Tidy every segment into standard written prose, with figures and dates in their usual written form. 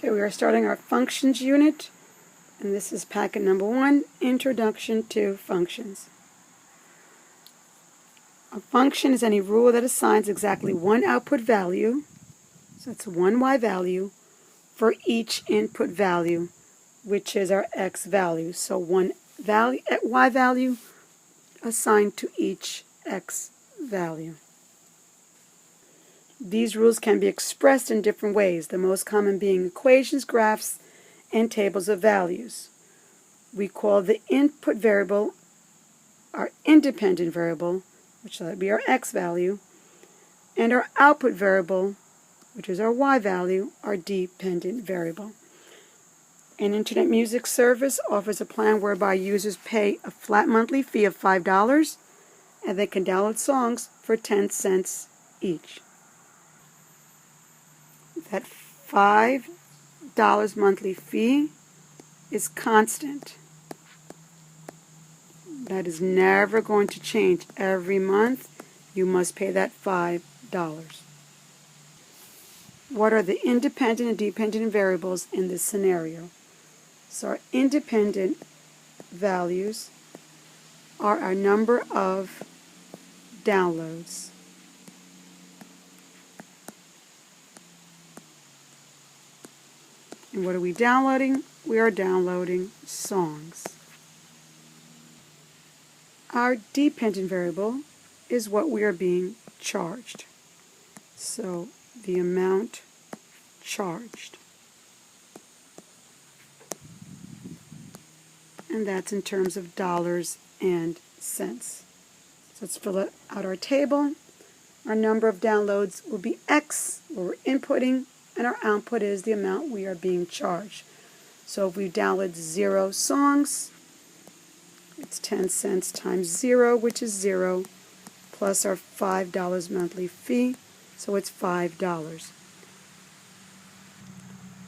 Okay, we are starting our functions unit, and this is packet number 1, Introduction to Functions. A function is any rule that assigns exactly one output value, so that's one y value, for each input value, which is our x value. So one y value assigned to each x value. These rules can be expressed in different ways, the most common being equations, graphs, and tables of values. We call the input variable our independent variable, which will be our x value, and our output variable, which is our y value, our dependent variable. An internet music service offers a plan whereby users pay a flat monthly fee of $5 and they can download songs for 10 cents each. That $5 monthly fee is constant. That is never going to change. Every month you must pay that $5. What are the independent and dependent variables in this scenario? So our independent values are our number of downloads. And what are we downloading? We are downloading songs. Our dependent variable is what we are being charged. So the amount charged. And that's in terms of dollars and cents. So let's fill out our table. Our number of downloads will be X, what we're inputting, and our output is the amount we are being charged. So if we download 0 songs, it's 10 cents times 0, which is 0, plus our $5 monthly fee, so it's $5.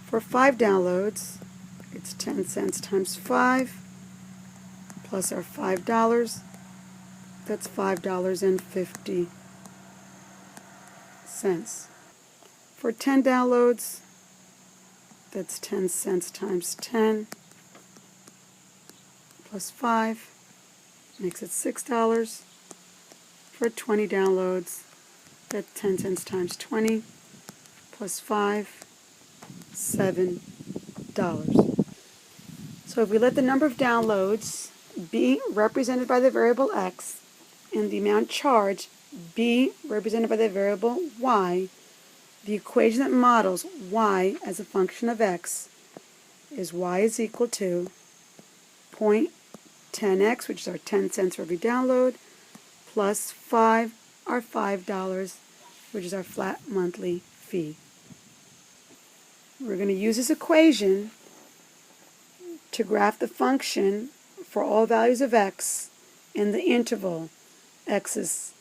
For 5 downloads, it's 10 cents times 5, plus our $5, that's $5.50. For 10 downloads, that's 10 cents times 10, plus 5, makes it $6. For 20 downloads, that's 10 cents times 20, plus 5, $7. So if we let the number of downloads be represented by the variable x and the amount charged be represented by the variable y, the equation that models y as a function of x is y is equal to 0.10x, which is our 10 cents for every download, plus 5, our $5, which is our flat monthly fee. We're going to use this equation to graph the function for all values of x in the interval x is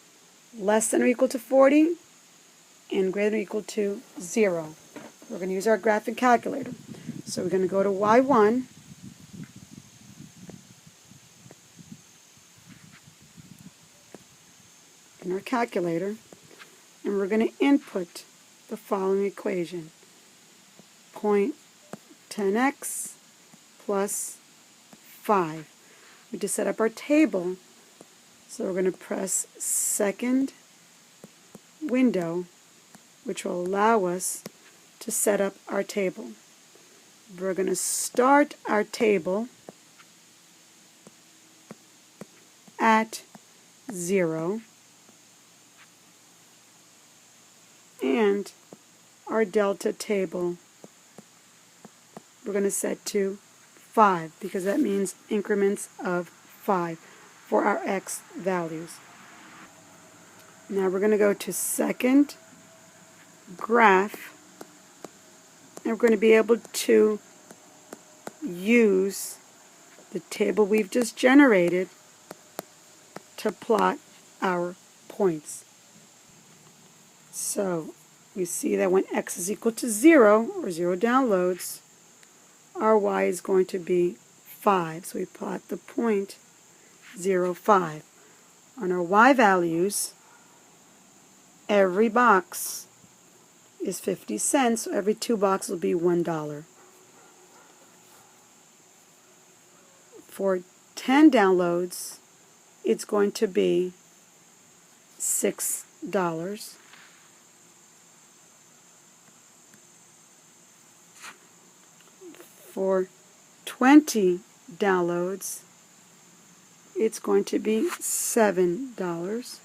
less than or equal to 40 and greater than or equal to 0. We're going to use our graphing calculator. So we're going to go to y1, in our calculator, and we're going to input the following equation: 0.10x plus 5. We just set up our table, so we're going to press second window, which will allow us to set up our table. We're going to start our table at 0, and our delta table we're going to set to 5, because that means increments of 5 for our x values. Now we're going to go to second graph, and we're going to be able to use the table we've just generated to plot our points. So we see that when x is equal to 0, or 0 downloads, our y is going to be 5. So we plot the point 0, 5. On our y values, every box is 50 cents, so every 2 boxes will be $1. For 10 downloads, it's going to be $6. For 20 downloads, it's going to be $7.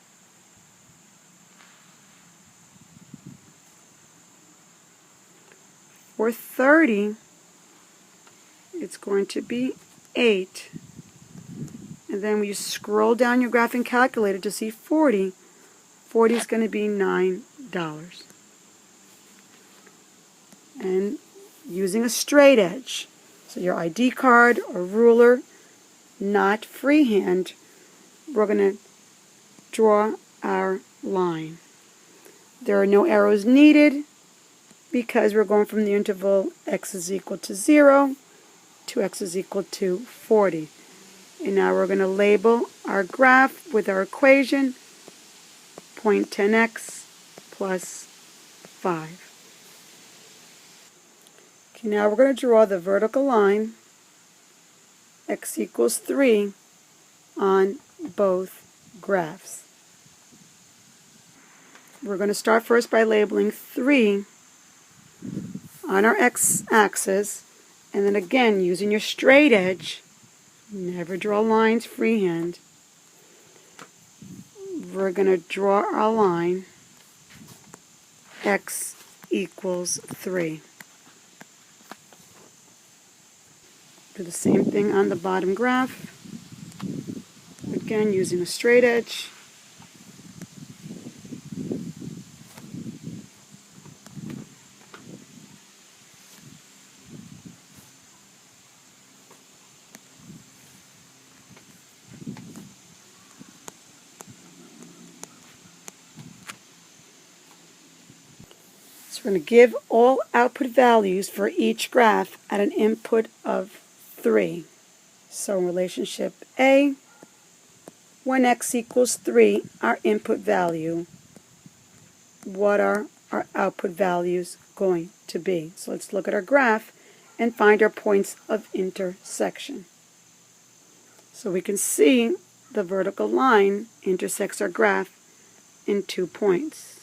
For 30, it's going to be $8. And then when you scroll down your graphing calculator to see 40, 40 is going to be $9. And using a straight edge, so your ID card or ruler, not freehand, we're going to draw our line. There are no arrows needed because we're going from the interval x is equal to 0 to x is equal to 40. And now we're going to label our graph with our equation, 0.10x plus 5. Okay, now we're going to draw the vertical line, x equals 3, on both graphs. We're going to start first by labeling 3 on our x-axis, and then again, using your straight edge, never draw lines freehand, we're going to draw our line x equals 3. Do the same thing on the bottom graph, again using a straight edge. So we're going to give all output values for each graph at an input of 3. So in relationship A, when x equals 3, our input value, what are our output values going to be? So let's look at our graph and find our points of intersection. So we can see the vertical line intersects our graph in 2 points.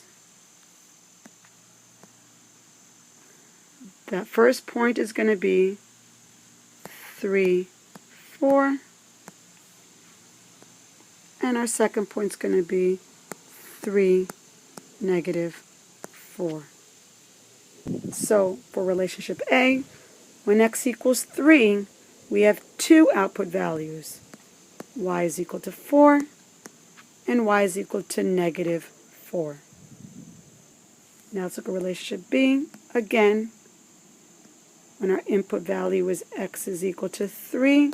That first point is going to be 3, 4, and our second point is going to be 3, negative 4. So for relationship A, when x equals 3, we have 2 output values. Y is equal to 4, and y is equal to negative 4. Now let's look at relationship B. Again, when our input value is x is equal to 3,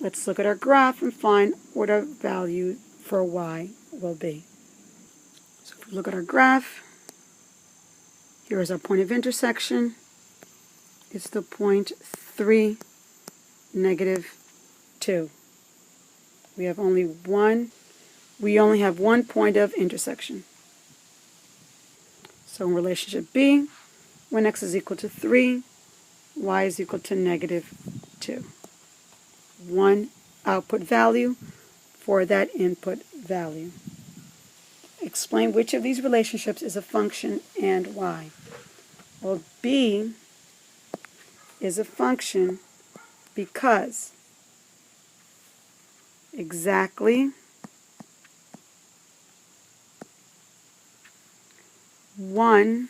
let's look at our graph and find what our value for y will be. So if we look at our graph, here is our point of intersection. It's the point 3, negative 2. We only have one point of intersection. So in relationship B, when x is equal to 3, y is equal to negative 2. One output value for that input value. Explain which of these relationships is a function and why. Well, B is a function because exactly one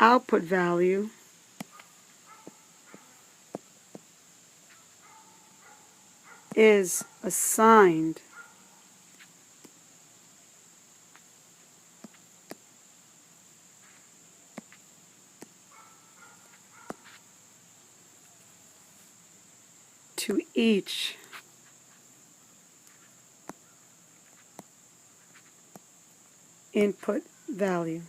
output value is assigned to each input value.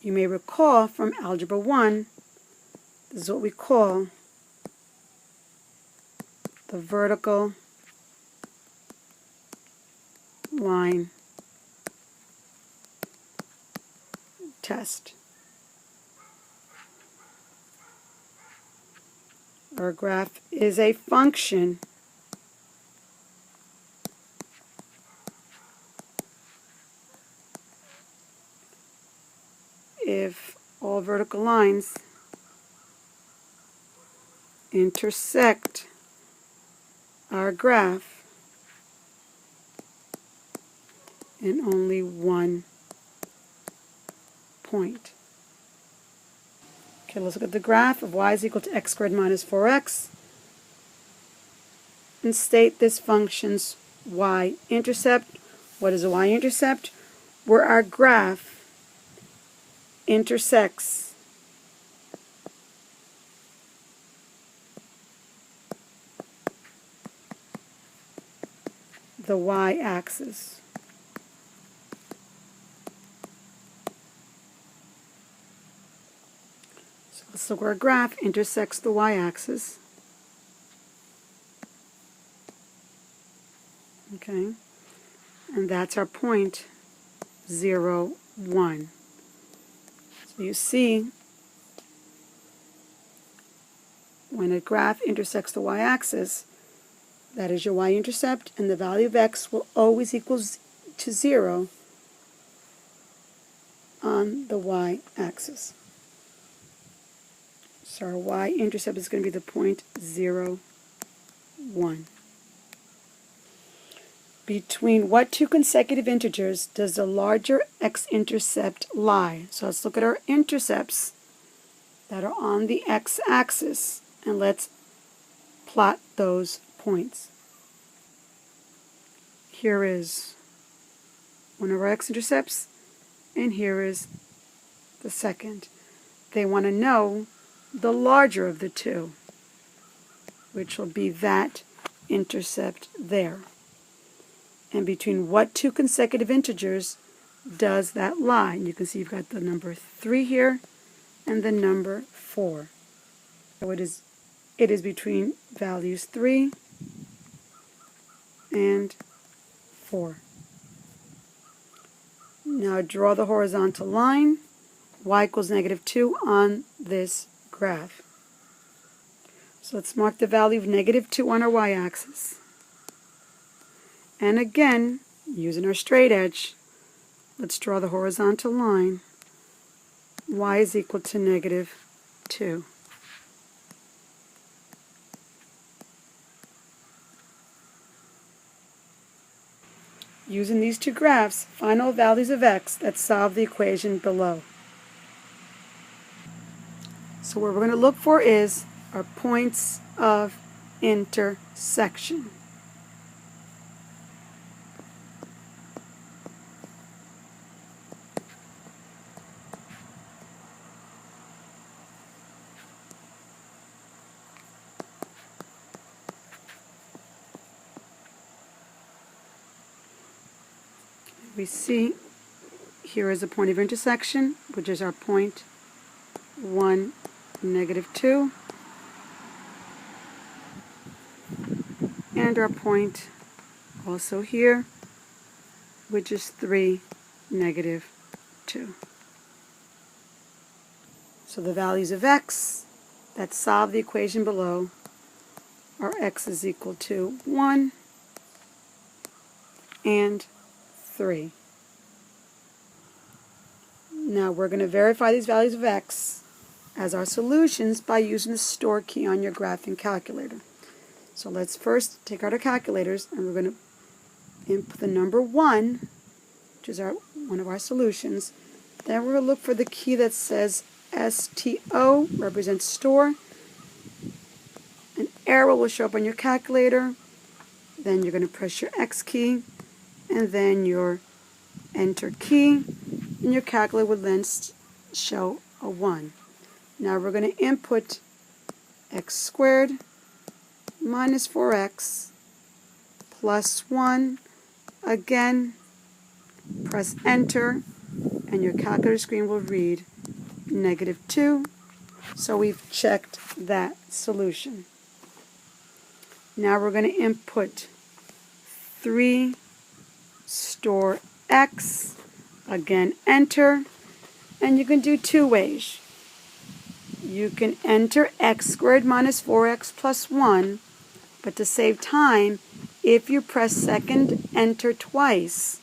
You may recall from Algebra 1, this is what we call the vertical line test. Our graph is a function if all vertical lines intersect our graph in only one point. Okay, let's look at the graph of y is equal to x squared minus 4x and state this function's y-intercept. What is a y-intercept? Where our graph intersects the y-axis. So let's look where our graph intersects the y-axis. Okay, and that's our point 0, 1. So you see, when a graph intersects the y-axis, that is your y-intercept, and the value of x will always equal to 0 on the y-axis. So our y-intercept is going to be the point 0, 1. Between what two consecutive integers does the larger x-intercept lie? So let's look at our intercepts that are on the x-axis, and let's plot those points. Here is one of our x-intercepts, and here is the second. They want to know the larger of the two, which will be that intercept there. And between what two consecutive integers does that lie? And you can see you've got the number 3 here and the number 4. So it is between values 3 and 4. Now draw the horizontal line, y equals -2 on this graph. So let's mark the value of -2 on our y-axis. And again, using our straight edge, let's draw the horizontal line. Y is equal to -2. Using these two graphs, find all values of x that solve the equation below. So what we're going to look for is our points of intersection. We see here is a point of intersection, which is our point 1, -2, and our point also here, which is 3, -2. So the values of x that solve the equation below are x is equal to 1 and 3. Now we're going to verify these values of x as our solutions by using the store key on your graphing calculator. So let's first take out our calculators, and we're going to input the number 1, which is one of our solutions. Then we're going to look for the key that says STO, represents store. An arrow will show up on your calculator. Then you're going to press your X key, and then your Enter key, and your calculator will then show a 1. Now we're going to input x squared minus 4x plus 1. Again, press Enter, and your calculator screen will read -2. So we've checked that solution. Now we're going to input 3 store x. Again, enter. And you can do two ways. You can enter x squared minus 4x plus 1, but to save time, if you press second enter twice,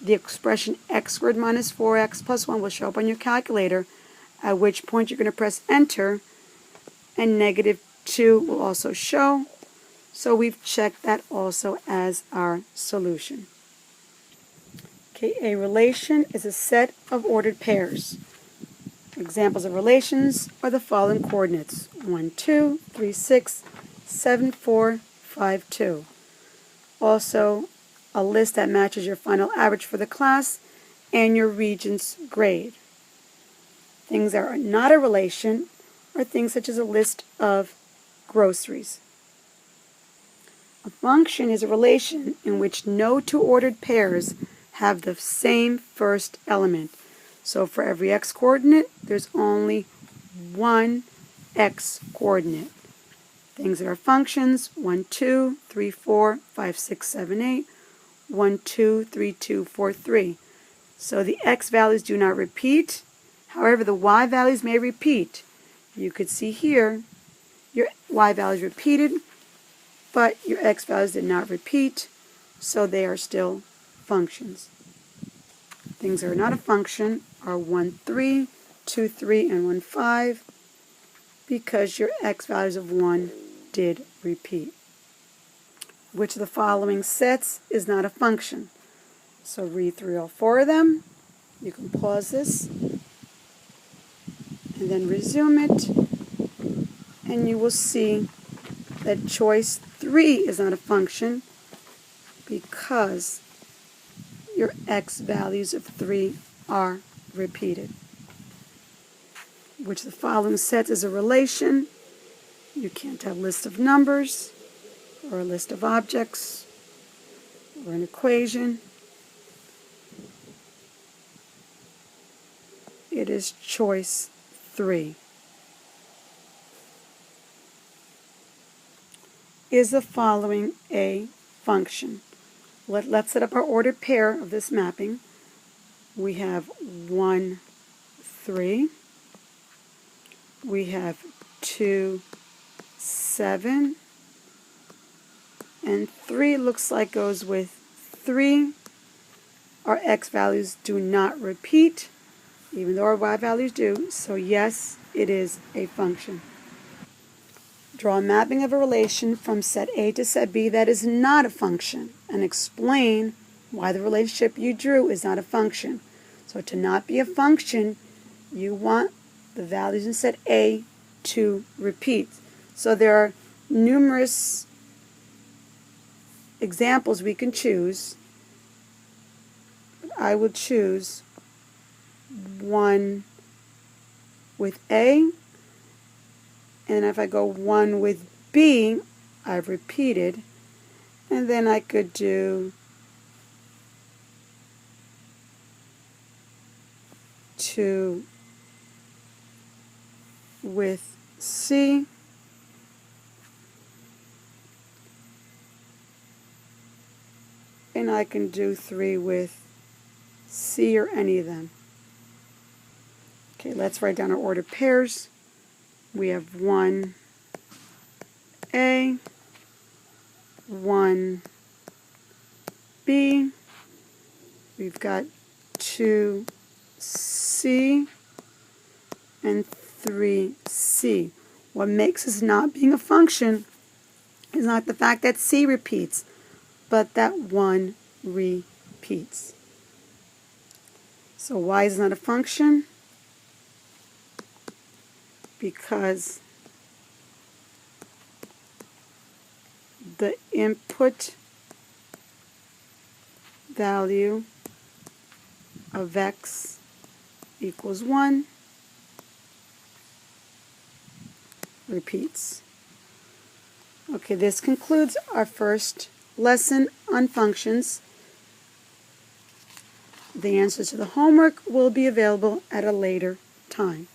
the expression x squared minus 4x plus 1 will show up on your calculator, at which point you're going to press enter, and negative 2 will also show. So we've checked that also as our solution. Okay, a relation is a set of ordered pairs. Examples of relations are the following coordinates: 1, 2, 3, 6, 7, 4, 5, 2. Also, a list that matches your final average for the class and your regent's grade. Things that are not a relation are things such as a list of groceries. A function is a relation in which no two ordered pairs have the same first element. So for every x coordinate, there's only one x coordinate. Things that are functions: 1, 2, 3, 4, 5, 6, 7, 8, 1, 2, 3, 2, 4, 3. So the x values do not repeat. However, the y values may repeat. You could see here your y values repeated, but your x values did not repeat, so they are still functions. Things that are not a function are 1, 3, 2, 3, and 1, 5, because your x values of 1 did repeat. Which of the following sets is not a function? So read through all 4 of them. You can pause this and then resume it, and you will see that choice 3 is not a function because your x values of 3 are repeated. Which of the following sets is a relation? You can't have a list of numbers or a list of objects or an equation. It is choice 3. Is the following a function? Let's set up our ordered pair of this mapping. We have 1, 3. We have 2, 7. And 3 looks like goes with 3. Our x values do not repeat, even though our y values do. So yes, it is a function. Draw a mapping of a relation from set A to set B that is not a function, and explain why the relationship you drew is not a function. So to not be a function, you want the values in set A to repeat. So there are numerous examples we can choose. I would choose one with A, and if I go 1 with B, I've repeated, and then I could do 2 with C, and I can do 3 with C or any of them. Okay, let's write down our ordered pairs. We have 1A, 1B, we've got 2C, and 3C. What makes this not being a function is not the fact that C repeats, but that 1 repeats. So y is not a function because the input value of x equals 1 repeats. Okay, this concludes our first lesson on functions. The answers to the homework will be available at a later time.